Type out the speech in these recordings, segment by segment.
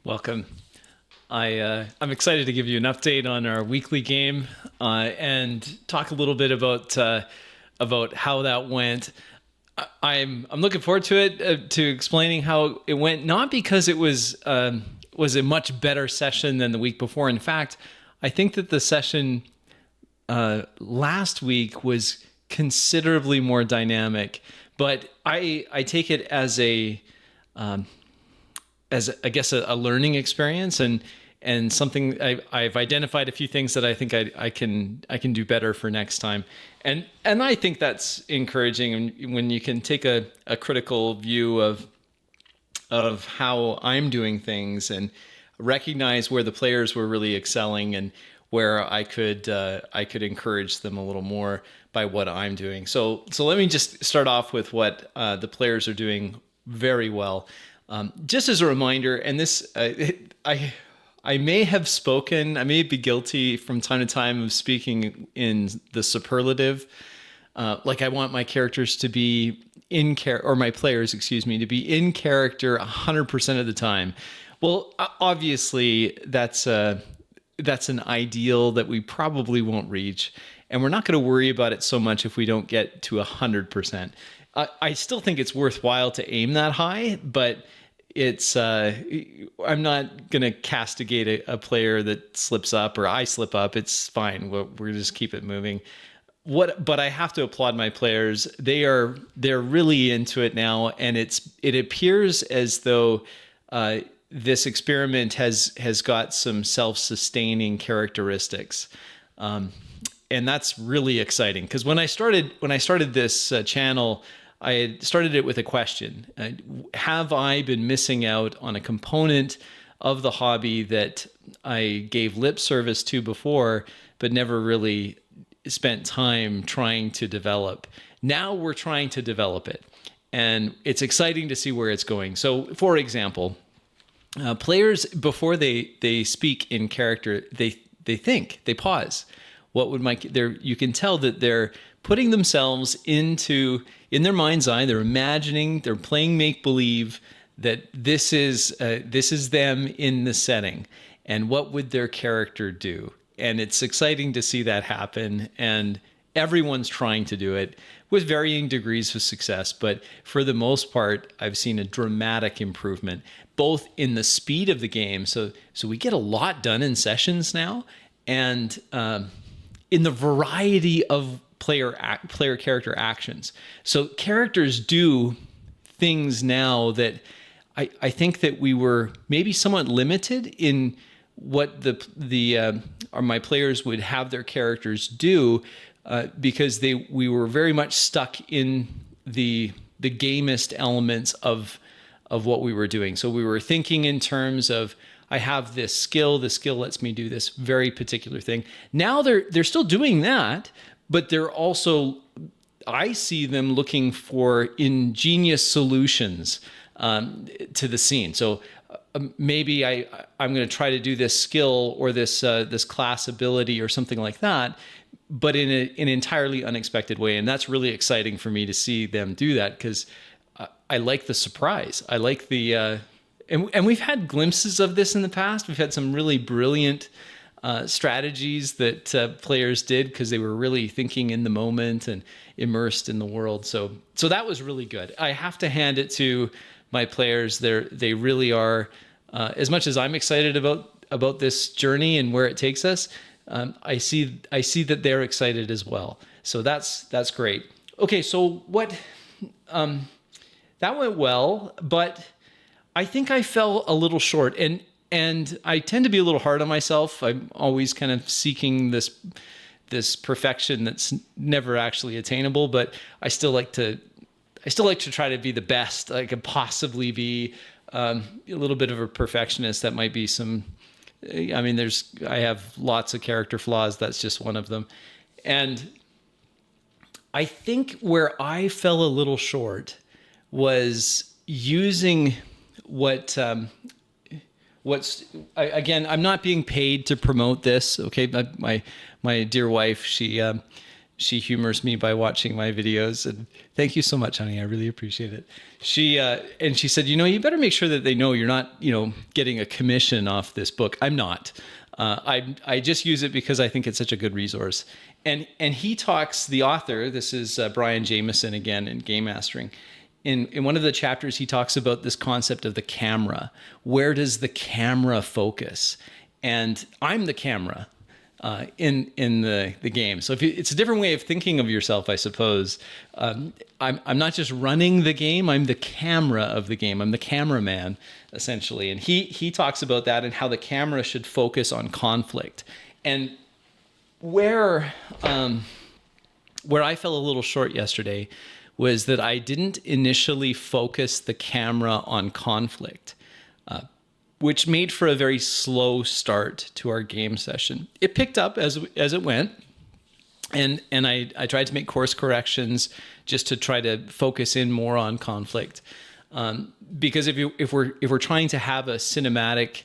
Welcome. I'm excited to give you an update on our weekly game and talk a little bit about how that went. I'm looking forward to it, to explaining how it went. Not because it was a much better session than the week before. In fact, I think that the session last week was considerably more dynamic. But I take it as I guess a learning experience and something I've identified a few things that I think I can do better for next time. And I think that's encouraging when you can take a critical view of how I'm doing things and recognize where the players were really excelling and where I could encourage them a little more by what I'm doing. So let me just start off with what the players are doing very well. Just as a reminder, and this, I may have spoken, I may be guilty from time to time of speaking in the superlative. Like I want my characters to be in character, or my players, excuse me, to be in character 100% of the time. Well, obviously that's an ideal that we probably won't reach, and we're not going to worry about it so much if we don't get to 100%. I still think it's worthwhile to aim that high, but it's I'm not going to castigate a player that slips up or I slip up. It's fine. We're just keep it moving. But I have to applaud my players. They're really into it now, and it appears as though this experiment has got some self-sustaining characteristics. And that's really exciting because when I started this channel, I had started it with a question. Have I been missing out on a component of the hobby that I gave lip service to before, but never really spent time trying to develop? Now we're trying to develop it, and it's exciting to see where it's going. So, for example, players, before they speak in character, they think, they pause. What would you can tell that they're putting themselves in their mind's eye. They're imagining, they're playing make-believe that this is them in the setting, and what would their character do? And it's exciting to see that happen, and everyone's trying to do it with varying degrees of success. But for the most part, I've seen a dramatic improvement, both in the speed of the game. So we get a lot done in sessions now, and in the variety of player character actions. So characters do things now that I think that we were maybe somewhat limited in what my players would have their characters do because we were very much stuck in the gamist elements of what we were doing. So we were thinking in terms of, I have this skill. The skill lets me do this very particular thing. Now they're still doing that, but they're also, I see them looking for ingenious solutions to the scene. So maybe I'm going to try to do this skill or this class ability or something like that, but in an entirely unexpected way. And that's really exciting for me to see them do that because I like the surprise. I like the and we've had glimpses of this in the past. We've had some really brilliant strategies that players did because they were really thinking in the moment and immersed in the world. So that was really good. I have to hand it to my players. They really are, as much as I'm excited about this journey and where it takes us. I see that they're excited as well. So that's great. Okay, so what that went well, but I think I fell a little short, and I tend to be a little hard on myself. I'm always kind of seeking this perfection that's never actually attainable, but I still like to try to be the best I could possibly be. A little bit of a perfectionist. That might be some. I mean, I have lots of character flaws. That's just one of them, and I think where I fell a little short was using again, I'm not being paid to promote this. Okay. My dear wife, she she humors me by watching my videos, and thank you so much, honey. I really appreciate it. She said, you better make sure that they know you're not, getting a commission off this book. I'm not. I just use it because I think it's such a good resource. And he talks, the author, this is Brian Jamison again in Gamemastering. In one of the chapters, he talks about this concept of the camera. Where does the camera focus? And I'm the camera in the game. So it's a different way of thinking of yourself, I suppose. I'm not just running the game. I'm the camera of the game. I'm the cameraman, essentially. And he talks about that and how the camera should focus on conflict. And where I fell a little short yesterday was that I didn't initially focus the camera on conflict, which made for a very slow start to our game session. It picked up as it went, and I tried to make course corrections just to try to focus in more on conflict, because if we're trying to have a cinematic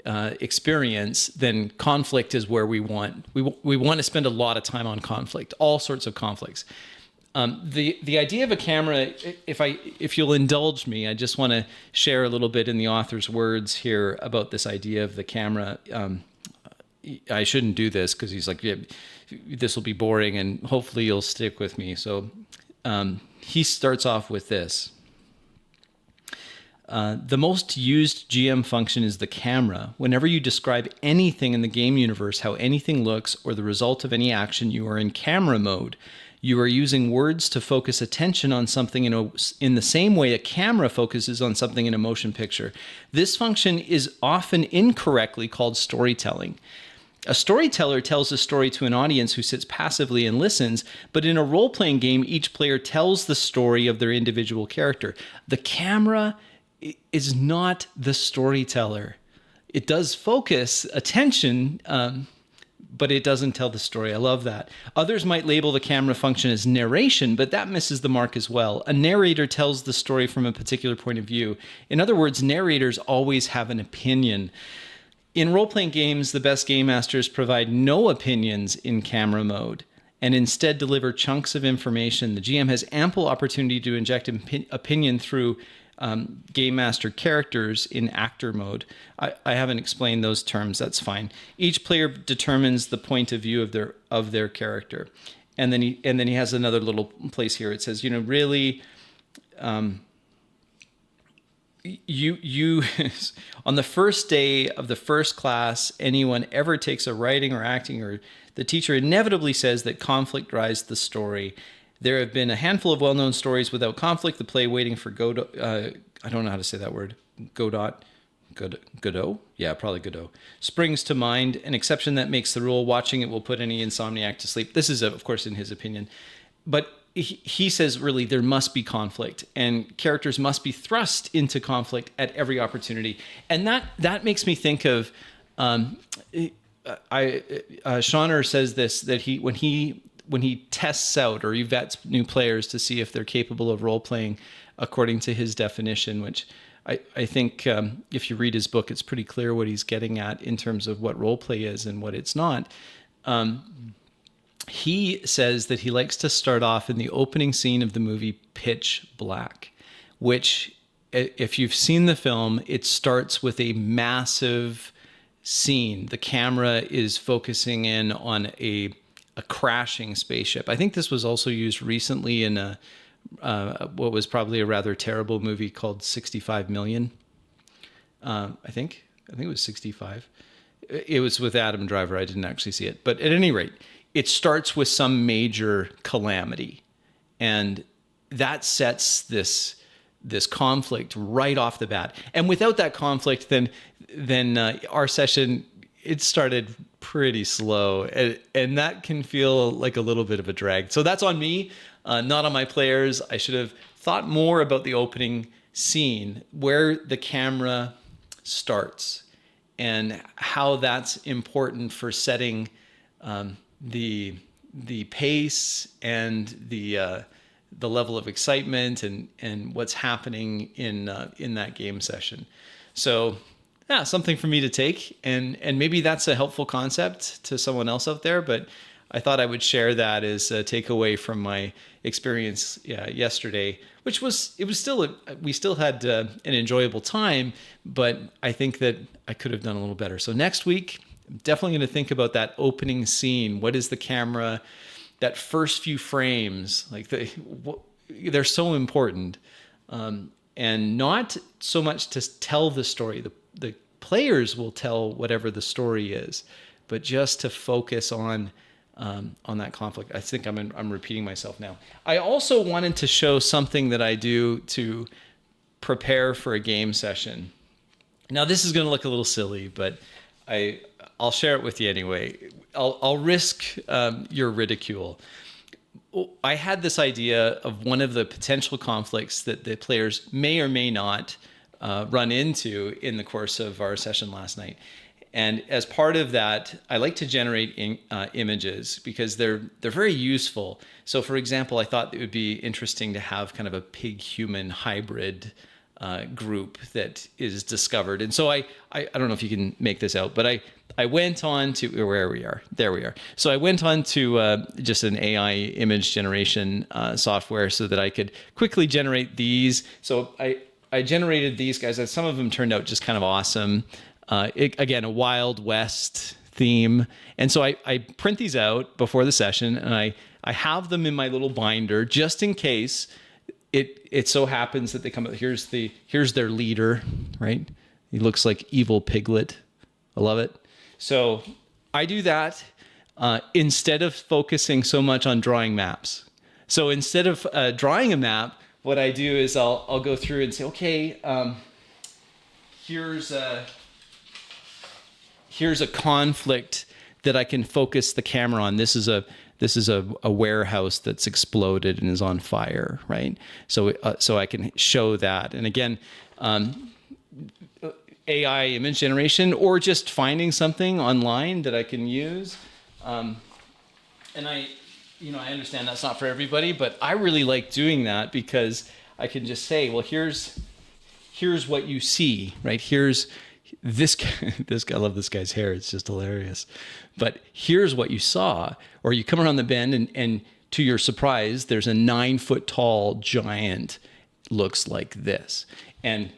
experience, then conflict is where we want to spend a lot of time on conflict, all sorts of conflicts. The idea of a camera, if you'll indulge me, I just want to share a little bit in the author's words here about this idea of the camera. I shouldn't do this because he's like, yeah, this will be boring, and hopefully you'll stick with me. So he starts off with this. The most used GM function is the camera. Whenever you describe anything in the game universe, how anything looks, or the result of any action, you are in camera mode. You are using words to focus attention on something in the same way a camera focuses on something in a motion picture. This function is often incorrectly called storytelling. A storyteller tells a story to an audience who sits passively and listens, but in a role-playing game, each player tells the story of their individual character. The camera is not the storyteller. It does focus attention, but it doesn't tell the story. I love that. Others might label the camera function as narration, but that misses the mark as well. A narrator tells the story from a particular point of view. In other words, narrators always have an opinion. In role-playing games, the best game masters provide no opinions in camera mode and instead deliver chunks of information. The GM has ample opportunity to inject opinion through game master characters in actor mode. I haven't explained those terms. That's fine. Each player determines the point of view of their character, and then he has another little place here. It says, really, you on the first day of the first class anyone ever takes a writing or acting, or the teacher inevitably says that conflict drives the story. There have been a handful of well-known stories without conflict. The play Waiting for Godot, I don't know how to say that word, Godot? Yeah, probably Godot, springs to mind, an exception that makes the rule. Watching it will put any insomniac to sleep. This is, of course, in his opinion. But he says, really, there must be conflict, and characters must be thrust into conflict at every opportunity. And that makes me think of, Shauner says this, that when he tests out or he vets new players to see if they're capable of role-playing according to his definition, which I think if you read his book, it's pretty clear what he's getting at in terms of what role-play is and what it's not. He says that he likes to start off in the opening scene of the movie Pitch Black, which, if you've seen the film, it starts with a massive scene. The camera is focusing in on a crashing spaceship. I think this was also used recently in what was probably a rather terrible movie called 65 Million. I think it was 65. It was with Adam Driver. I didn't actually see it. But at any rate, it starts with some major calamity. And that sets this conflict right off the bat. And without that conflict, then our session, it started pretty slow, and that can feel like a little bit of a drag. So that's on me, not on my players. I should have thought more about the opening scene, where the camera starts, and how that's important for setting the pace and the level of excitement and what's happening in that game session. So. Yeah, something for me to take, and maybe that's a helpful concept to someone else out there, but I thought I would share that as a takeaway from my experience yesterday, which was, it was still, we still had an enjoyable time, but I think that I could have done a little better. So next week, I'm definitely going to think about that opening scene. What is the camera, that first few frames, like they're so important. And not so much to tell the story. The players will tell whatever the story is, but just to focus on that conflict. I think I'm repeating myself now. I also wanted to show something that I do to prepare for a game session. Now, this is going to look a little silly, but I'll share it with you anyway. I'll risk your ridicule. I had this idea of one of the potential conflicts that the players may or may not run into in the course of our session last night. And as part of that, I like to generate images because they're very useful. So for example, I thought it would be interesting to have kind of a pig-human hybrid group that is discovered. And so I don't know if you can make this out, but I went on to where we are. There we are. So I went on to just an AI image generation software so that I could quickly generate these. So I generated these guys, and some of them turned out just kind of awesome. Again, a Wild West theme. And so I print these out before the session, and I have them in my little binder just in case it so happens that they come up. Here's their leader, right? He looks like evil piglet. I love it. So I do that instead of focusing so much on drawing maps. So instead of drawing a map, what I do is I'll go through and say, okay, here's a conflict that I can focus the camera on. This is a warehouse that's exploded and is on fire, right? So I can show that. And again, AI image generation, or just finding something online that I can use. And I understand that's not for everybody, but I really like doing that because I can just say, well, here's what you see, right? Here's this guy, I love this guy's hair. It's just hilarious. But here's what you saw. Or you come around the bend and to your surprise, there's a 9-foot tall giant looks like this. And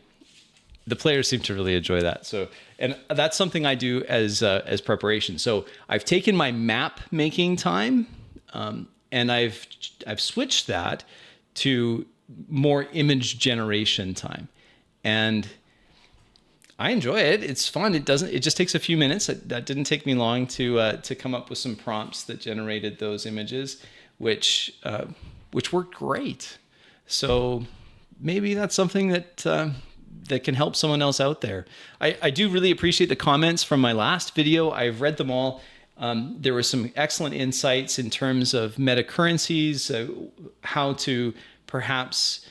the players seem to really enjoy that. So, and that's something I do as preparation. So I've taken my map making time, and I've switched that to more image generation time, and I enjoy it. It's fun. It just takes a few minutes. That didn't take me long to come up with some prompts that generated those images, which worked great. So maybe that's something that can help someone else out there. I do really appreciate the comments from my last video. I've read them all. There were some excellent insights in terms of meta currencies, how to perhaps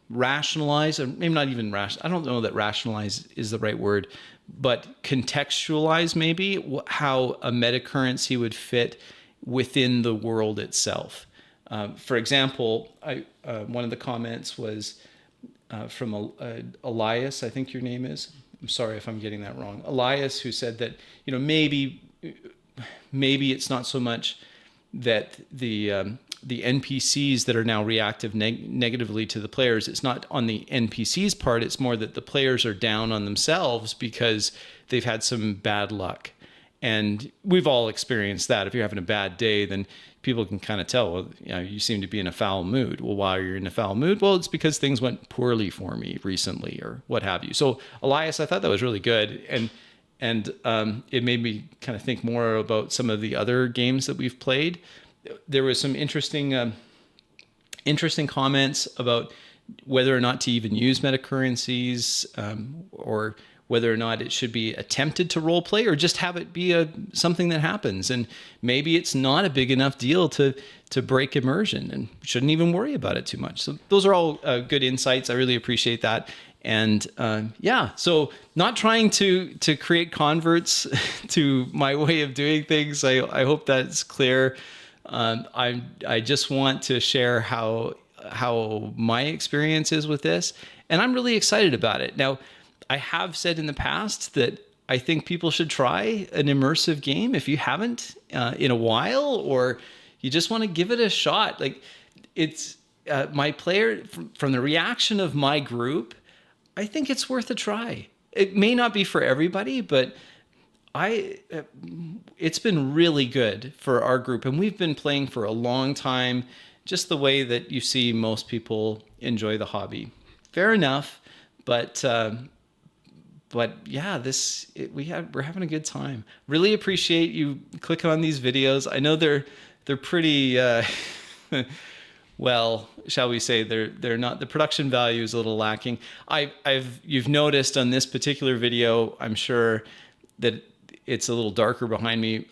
rationalize, or maybe not even I don't know that rationalize is the right word, but contextualize maybe how a meta currency would fit within the world itself. For example, one of the comments was from Elias, I think your name is. I'm sorry if I'm getting that wrong. Elias, who said that maybe it's not so much that the NPCs that are now reactive negatively to the players. It's not on the NPCs' part. It's more that the players are down on themselves because they've had some bad luck. And we've all experienced that. If you're having a bad day, then people can kind of tell, well, you seem to be in a foul mood. Well, why are you in a foul mood? Well, it's because things went poorly for me recently or what have you. So Elias, I thought that was really good. And it made me kind of think more about some of the other games that we've played. There was some interesting comments about whether or not to even use metacurrencies, or whether or not it should be attempted to role play, or just have it be something that happens. And maybe it's not a big enough deal to break immersion, and shouldn't even worry about it too much. So those are all good insights. I really appreciate that. And so not trying to create converts to my way of doing things. I hope that's clear. I just want to share how my experience is with this, and I'm really excited about it. Now, I have said in the past that I think people should try an immersive game if you haven't in a while, or you just want to give it a shot. Like, it's my player from the reaction of my group, I think it's worth a try. It may not be for everybody, but it's been really good for our group, and we've been playing for a long time, just the way that you see most people enjoy the hobby. Fair enough, but yeah, we're having a good time. Really appreciate you clicking on these videos. I know they're pretty well, shall we say, they're not, the production value is a little lacking. You've noticed on this particular video, I'm sure that it's a little darker behind me.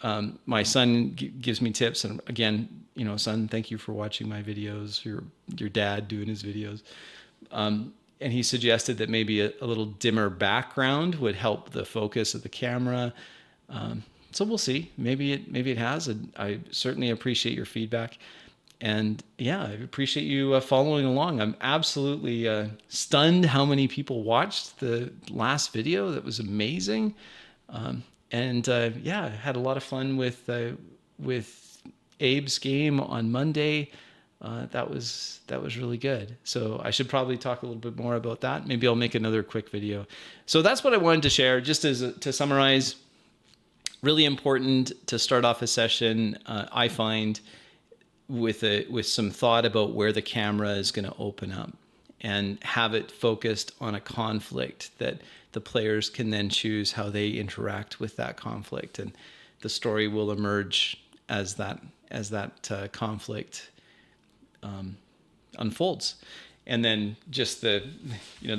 My son gives me tips, and again, son, thank you for watching my videos. Your dad doing his videos. And he suggested that maybe a little dimmer background would help the focus of the camera. So we'll see. Maybe it has. And I certainly appreciate your feedback. And yeah, I appreciate you following along. I'm absolutely stunned how many people watched the last video. That was amazing. Yeah, I had a lot of fun with Abe's game on Monday. That was really good. So I should probably talk a little bit more about that. Maybe I'll make another quick video. So that's what I wanted to share. Just to summarize, really important to start off a session, I find, with some thought about where the camera is going to open up, and have it focused on a conflict that the players can then choose how they interact with that conflict, and the story will emerge as that conflict unfolds. And then just the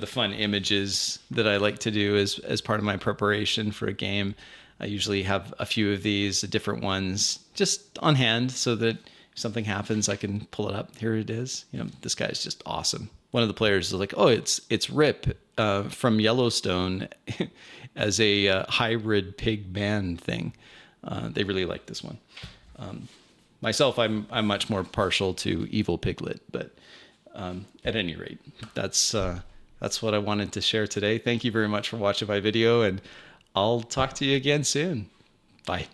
fun images that I like to do as part of my preparation for a game. I usually have a few of these, different ones, just on hand, so that if something happens, I can pull it up. Here it is. This guy's just awesome. One of the players is like, "Oh, it's Rip from Yellowstone as a hybrid pig man thing." They really like this one. Myself, I'm much more partial to Evil Piglet, but at any rate, that's what I wanted to share today. Thank you very much for watching my video, and I'll talk to you again soon. Bye.